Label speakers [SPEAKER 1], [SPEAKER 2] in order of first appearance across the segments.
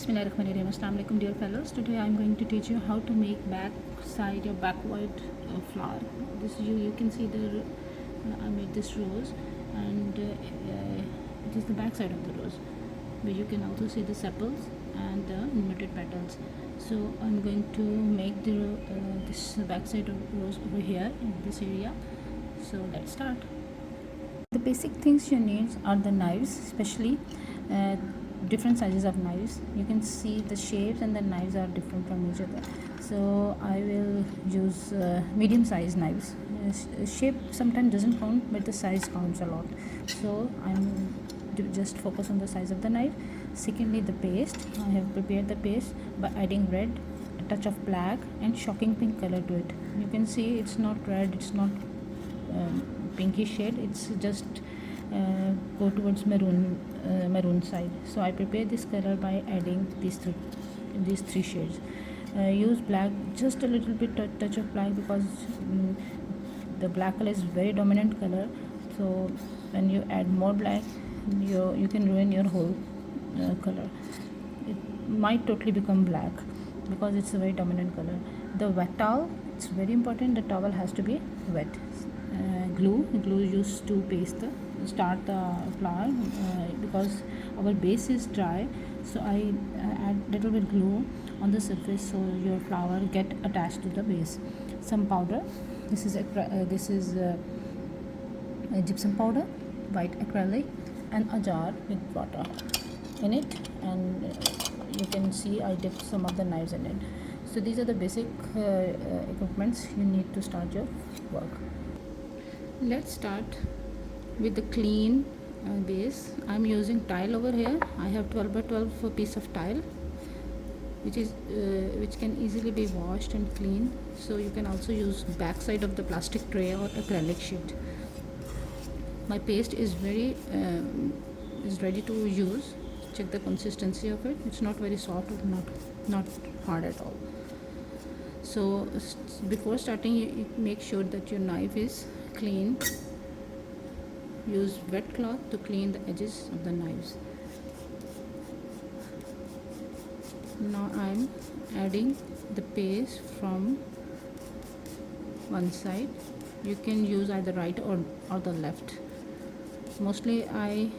[SPEAKER 1] Bismillahirrahmanirrahim. Assalamu alaikum dear fellows. Today I am going to teach you how to make back side or backward flower. This you can see I made this rose, and it is the back side of the rose, but you can also see the sepals and the inverted petals. So I'm going to make this back side of rose over here in this area. So let's start. The basic things you need are the knives, especially different sizes of knives. You can see the shapes and the knives are different from each other. So I will use medium sized knives. Shape sometimes doesn't count, but the size counts a lot. So I'm just focus on the size of the knife. Secondly, the paste. I have prepared the paste by adding red, a touch of black, and shocking pink color to it. You can see it's not red, it's not pinky shade, it's just go towards maroon side. So I prepare this color by adding these three shades. Use black, just a little bit touch of black, because the black color is very dominant color. So when you add more black, you can ruin your whole color. It might totally become black because it's a very dominant color. The wet towel, it's very important. The towel has to be wet. Glue used to start the flower, because our base is dry, so I add little bit glue on the surface so your flower get attached to the base. Some powder. This is gypsum powder, white acrylic, and a jar with water in it, and you can see I dipped some of the knives in it. So these are the basic equipments you need to start your work. Let's start with the clean base. I'm using tile over here. I have 12 by 12 piece of tile, which can easily be washed and cleaned. So you can also use back side of the plastic tray or acrylic sheet. My paste is ready to use. Check the consistency of it. It's not very soft or not hard at all. So before starting, you make sure that your knife is clean. Use wet cloth to clean the edges of the knives. Now I'm adding the paste from one side. You can use either right or the left. Mostly I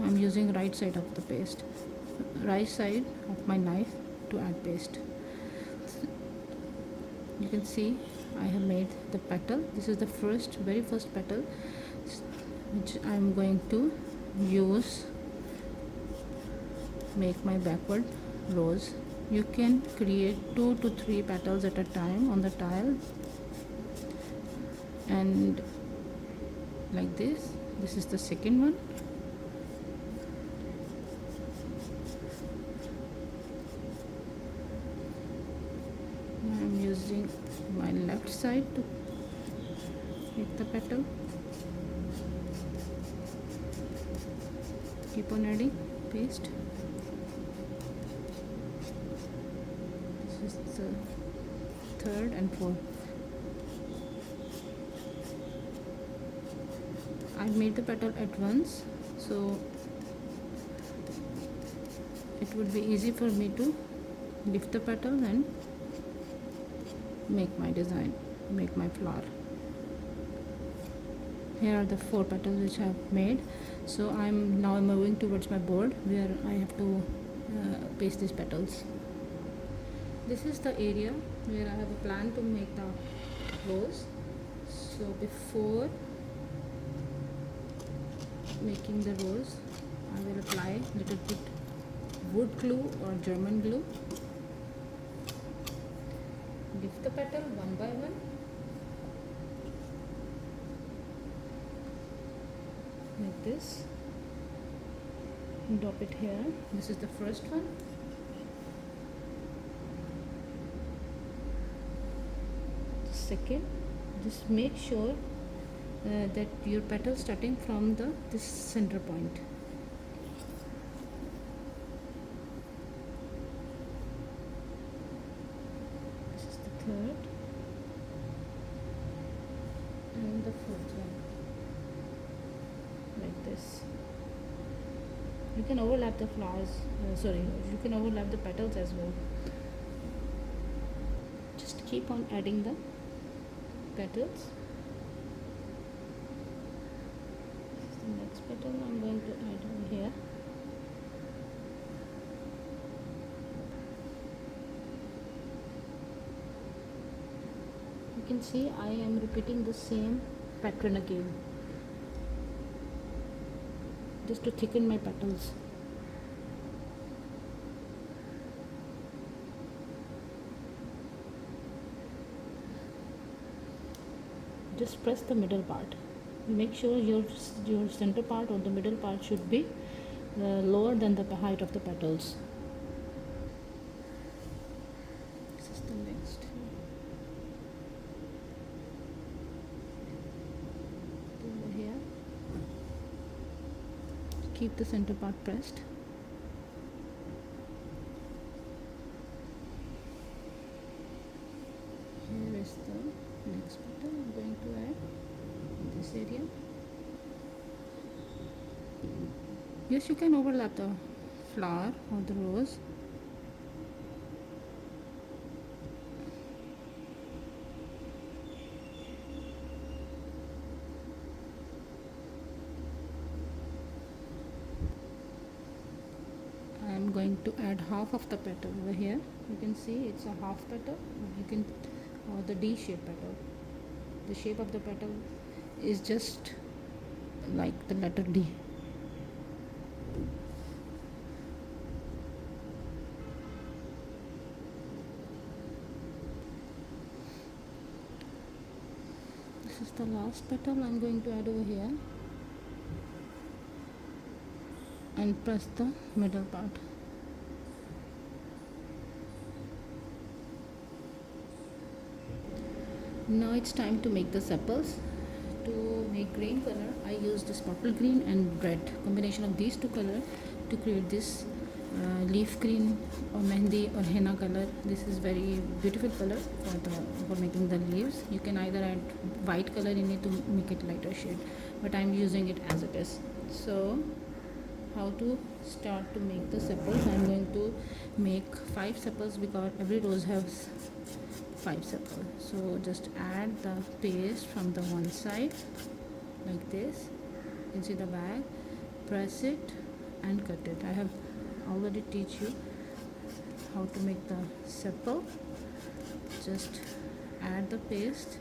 [SPEAKER 1] am using right side of the paste, right side of my knife to add paste. You can see I have made the petal. This is the very first petal, which I am going to use make my backward rose. You can create 2 to 3 petals at a time on the tile, and like this. This is the second one. I am using my left side to make the petal. Keep on adding paste. This is the third and fourth. I made the petal at once, so it would be easy for me to lift the petal and make my design, make my flower. Here are the 4 petals which I have made. So I'm now moving towards my board where I have to paste these petals. This is the area where I have a plan to make the rose. So before making the rose, I will apply little bit wood glue or German glue. Lift the petal one by one. Like this. Drop it here. This is the first one. The second. Just make sure that your petal starting from this center point. This is the third and the fourth one. Like this. You can overlap the flowers, you can overlap the petals as well. Just keep on adding the petals. This is the next petal I'm going to add over here. You can see I am repeating the same pattern again, just to thicken my petals. Just press the middle part. Make sure your center part or the middle part should be lower than the height of the petals. This is the next. Over here, keep the center part pressed. Here is the next petal I'm going to add in this area. Yes, you can overlap the flower or the rose. I am going to add half of the petal over here. You can see it's a half petal. You can, or the D-shaped petal. The shape of the petal is just like the letter D. This is the last petal I'm going to add over here, and press the middle part. Now it's time to make the sepals. To make green color, I use this purple green and red combination of these two colors to create this leaf green or mehndi or henna color. This is very beautiful color for making the leaves. You can either add white color in it to make it lighter shade, but I'm using it as it is. So how to start to make the sepals? I'm going to make 5 sepals because every rose has 5 sepals. So just add the paste from the one side like this. You can see the bag, press it and cut it. I have already teach you how to make the sepal. Just add the paste,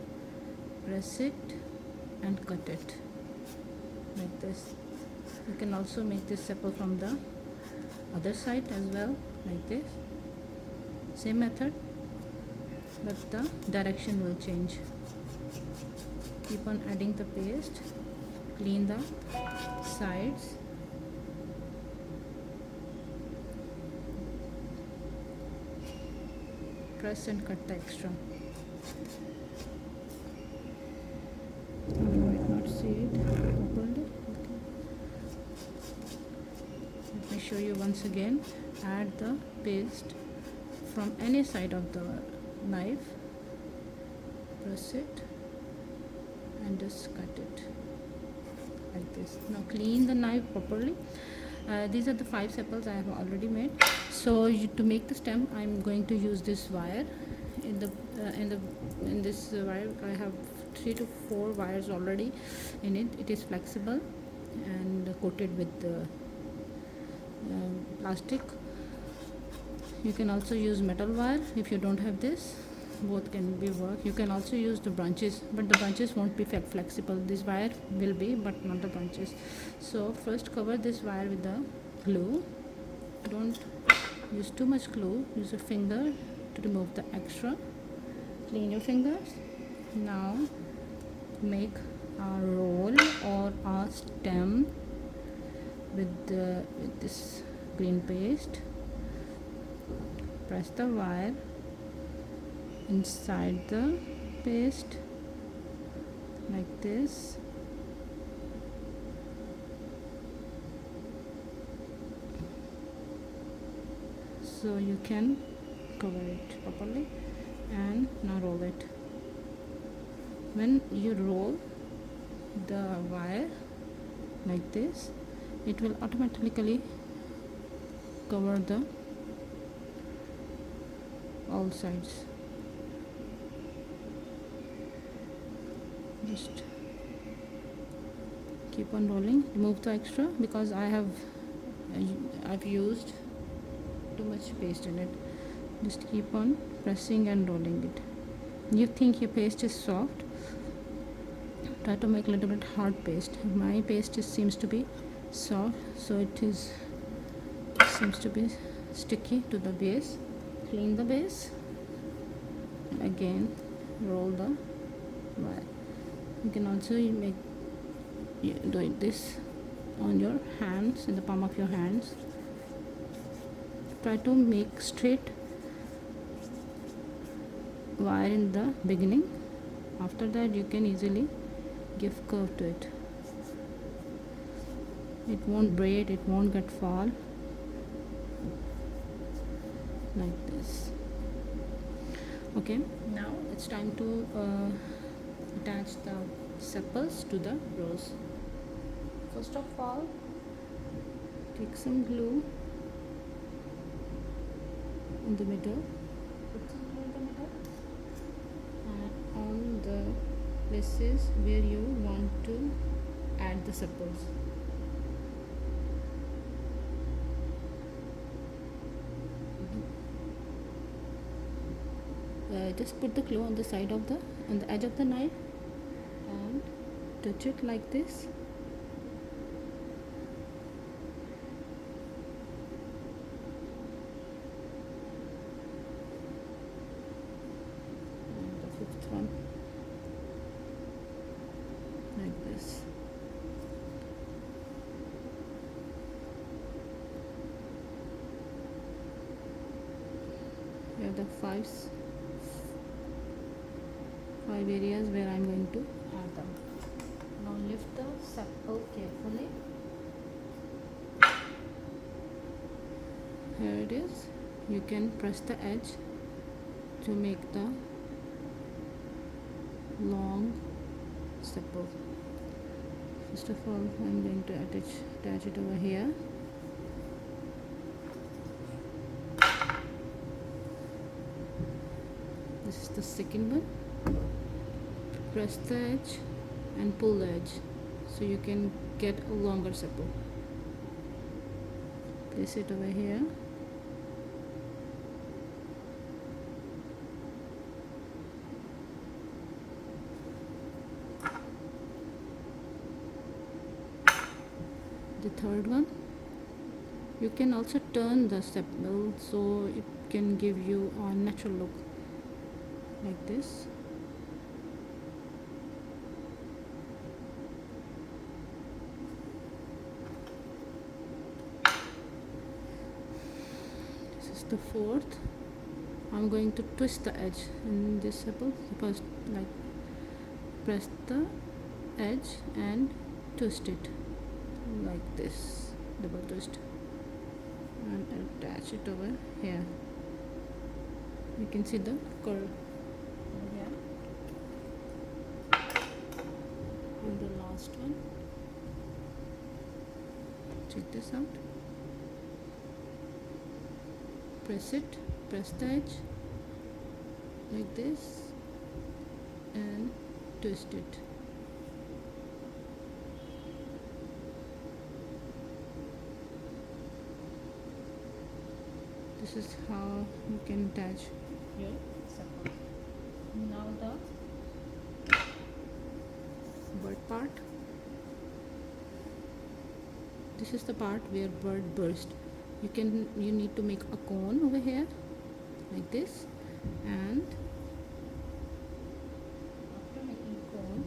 [SPEAKER 1] press it and cut it like this. You can also make this sepal from the other side as well, like this. Same method, but the direction will change. Keep on adding the paste, clean the sides, press and cut the extra. You might not see it properly. Let me show you once again. Add the paste from any side of the knife, press it and just cut it like this. Now clean the knife properly. These are the 5 sepals I have already made. So to make the stem, I'm going to use this wire. In this wire, I have 3 to 4 wires already in it. It is flexible and coated with the plastic. You can also use metal wire if you don't have this. Both can be work. You can also use the branches, but the branches won't be flexible. This wire will be, but not the branches. So first cover this wire with the glue. Don't use too much glue. Use a finger to remove the extra. Clean your fingers. Now make a roll or a stem with this green paste. Press the wire inside the paste like this. So you can cover it properly, and now roll it. When you roll the wire like this, it will automatically cover the all sides. Just keep on rolling. Remove the extra because I've used too much paste in it. Just keep on pressing and rolling it. You think your paste is soft, try to make a little bit hard paste. My paste seems to be soft, so it seems to be sticky to the base. Clean the base, again roll the wire. You can also do this on your hands, in the palm of your hands. Try to make straight wire in the beginning. After that you can easily give curve to it. It won't braid, it won't get fall, like this. Okay, now it's time to attach the sepals to the rose. First of all, take some glue in the middle, put some glue in the middle, and on the places where you want to add the sepals. Just put the glue on the side of on the edge of the knife and touch it like this. And the fifth one like this. We have the five areas where I'm going to add them. Now lift the sepal carefully. Here it is. You can press the edge to make the long sepal. First of all, I'm going to attach it over here. This is the second one. Press the edge and pull the edge so you can get a longer sepal. Place it over here. The third one, you can also turn the sepal so it can give you a natural look, like this. The fourth, I'm going to twist the edge in this sepal. First, like, press the edge and twist it like this, double twist, and attach it over here. You can see the curve over here. And the last one, check this out. Press the edge like this and twist it. This is how you can attach your sepal. Now the bird part. This is the part where bird burst. You need to make a cone over here like this, and after making cone,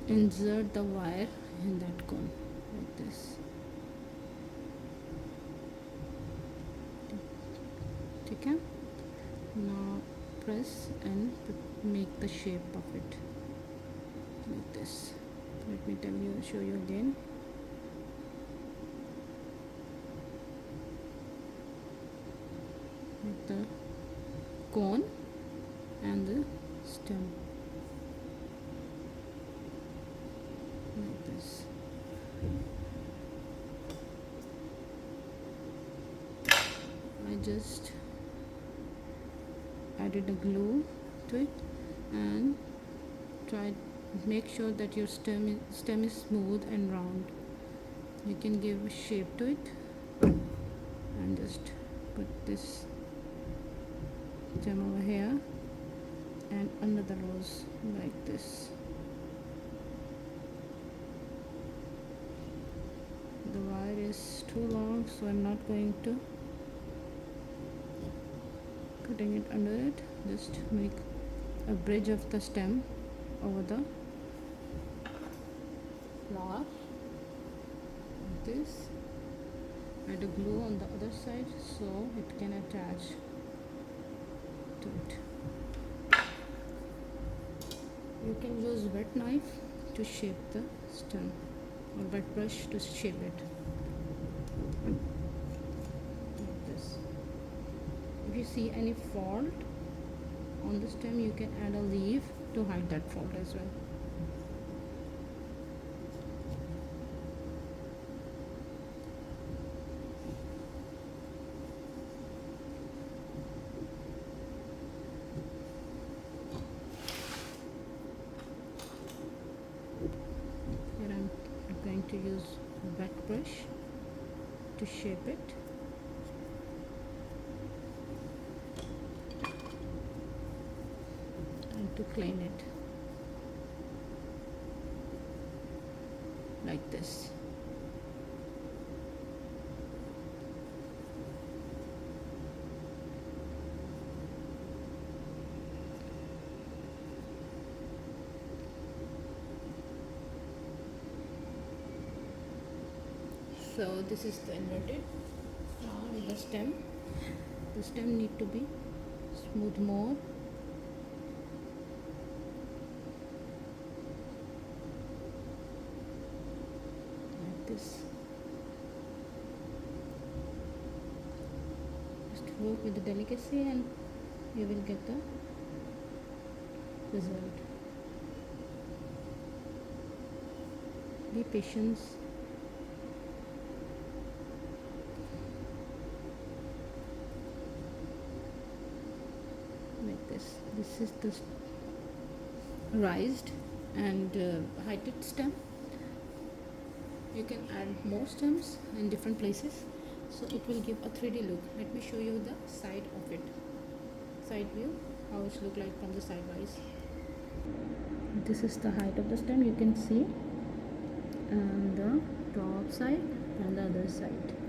[SPEAKER 1] insert the wire in that cone like this. Okay, now press and make the shape of it like this. Let me show you again. With the cone and the stem like this. just added a glue to it and make sure that your stem is smooth and round. You can give a shape to it and just put this stem over here and another rose like this. The wire is too long, so I'm not going to putting it under it. Just make a bridge of the stem over the flower like this. Add a glue on the other side so it can attach to it. You can use wet knife to shape the stem or wet brush to shape it like this. If you see any fault on the stem, you can add a leaf to hide that fault as well. Here I'm going to use a wet brush to shape it. And to clean it like this. So this is the inverted flower with the stem. The stem need to be smooth more. Like this. Just work with the delicacy and you will get the result. Be patient. Like this. This is the raised and heighted stem. You can add more stems in different places, so it will give a 3D look. Let me show you the side of it. Side view, how it look like from the sidewise. This is the height of the stem, you can see, and the top side and the other side.